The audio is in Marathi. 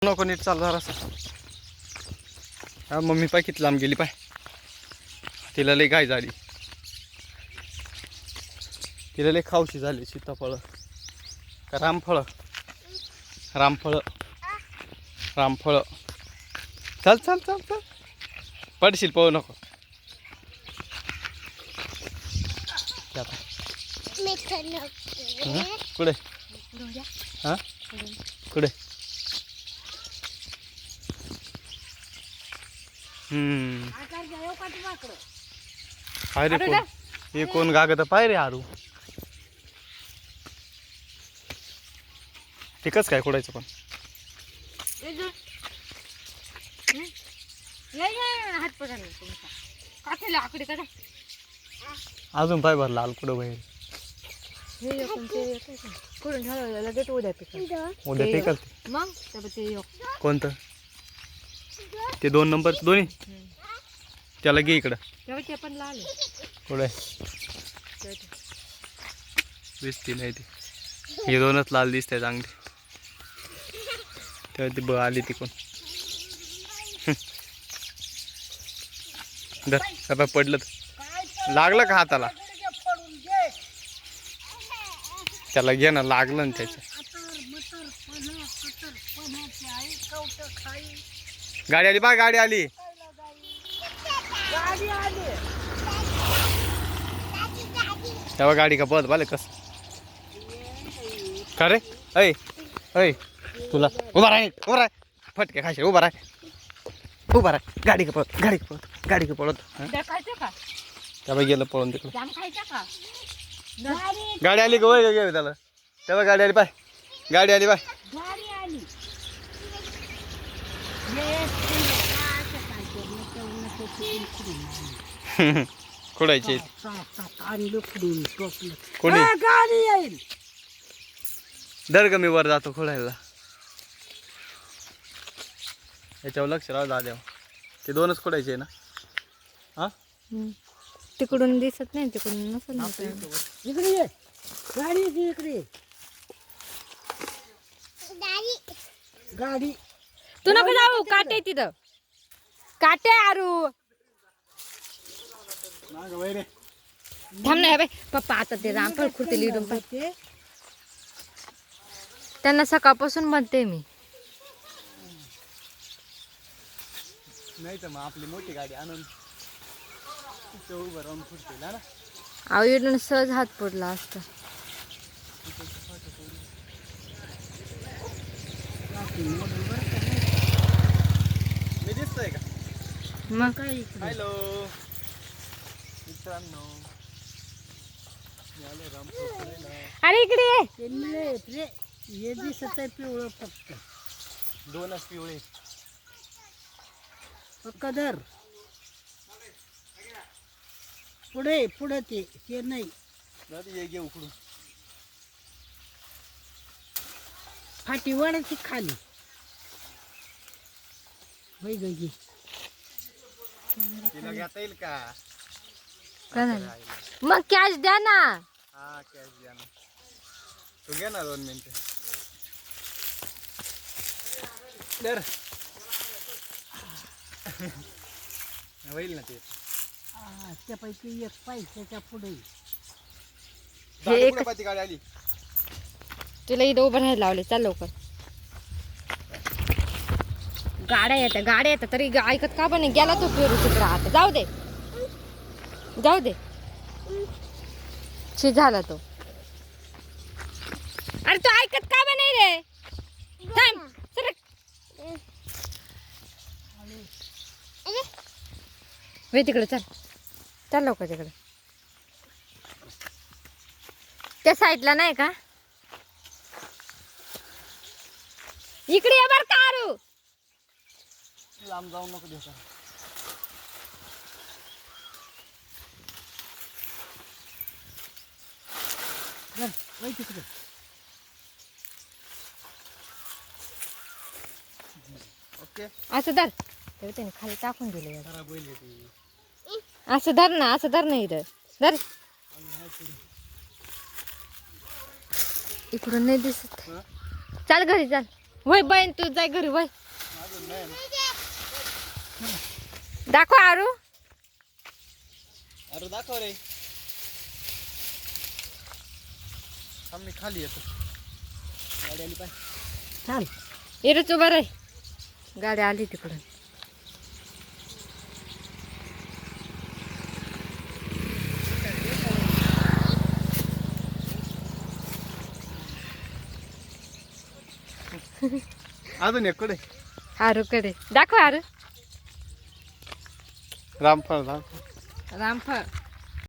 नको नीट चाल जरासा. हा मम्मी पाय किती लांब गेली पाय. तिला लई गाय झाली. तिला लई खाऊशी झाली. सीताफळ का रामफळ. रामफळ रामफळ. चल चल चल चल पडशील पळू नको. कुठे हा कुठे. अरे कोण हे कोण गागत पाय रे आरू. ठीकच काय खोडायचं पण. अजून पाय भरला लाल कुठं बाहेर. उद्या पिकल कोणतं ते 2 नंबर दोन्ही. त्याला घे इकडं. पुढे दिसती नाही ती. हे 2च लाल दिसत आहे चांगली. तेव्हा ती आली ती कोण. धर पडलं लागलं का हाताला. त्याला घे ना लागलं ना त्याच्या. गाडी आली बा गाडी आली. तेव्हा गाडी का बस बाले कस का रे. ऐ ऐ तुला उभा राह फटके खाशील. उभा राह गाडी का पळत गाडी का पळत. तेव्हा गेलं पळून तिकडं. गाडी आली का वय घे त्याला. तेव्हा गाडी आली पाय. गाडी आली पाय. खोडायची कोणी दर ग मी वर जातो खोडायला. याच्यावर लक्ष राहू दाद्या. ते 2च खोडायचे ना. हा तिकडून दिसत नाही. तिकडून नसेल. इकडे ये गाडी. इकडे गाडी. तू नको जाऊ. काटे तिथं काटे. आरू थांब ना बाई. पप्पा आता ते रामफळ खुर्ती लिडून पाहिजे. त्यांना सकाळपासून म्हणते मी. नाही तर मग आपली मोठी गाडी आणून उभं राहून खुर्तीला ना. अहो इडून सहज हात पडला असता. मी दिसतोय का मग काय. हॅलो मित्रांनो. अरे इकडे ये. हे दिसत आहे पिवळं फक्त. 2च पिवळे. कदर पुढे ते नाही. ये घे उकडून. फाटी वाढायची खाली. बाई गगी तिला घेता येईल का. काय झालं. मग कॅश द्या ना. हा कॅश द्या ना. तू घे ना 2 मिनिटं. दर होईल ना ते. त्यापैकी एक पाय त्याच्या पुढे. ती गाडी आली. तुला इथं उभं राहायला लावले. चाल लवकर. गाड्या येतात तरी ऐकत का पण गेला तो फिरू तिकडं. आता जाऊ दे शी झाला तो. अरे तो ऐकत का पण नाही रे. थांब सरक. वे तिकडे चल लवकर तिकडे. त्या साईडला नाही का. इकडे ये बर का आरू. लांब जाऊ नको देता. तिकडे ओके. असं धर. त्याने खाली टाकून दिले. असं धर ना. इथं धर. इकडून नाही दिसत. चाल घरी चाल. वय बहीण तू जाय घरी वय दाखव आरू अरे दाखव रे आम्ही खाली येतो गाडी आली पाहिजे चाल येरच उभा राह गाडी आली तिकडून अजून एक कडे आरूकडे दाखव आरू रामफळ रामफळ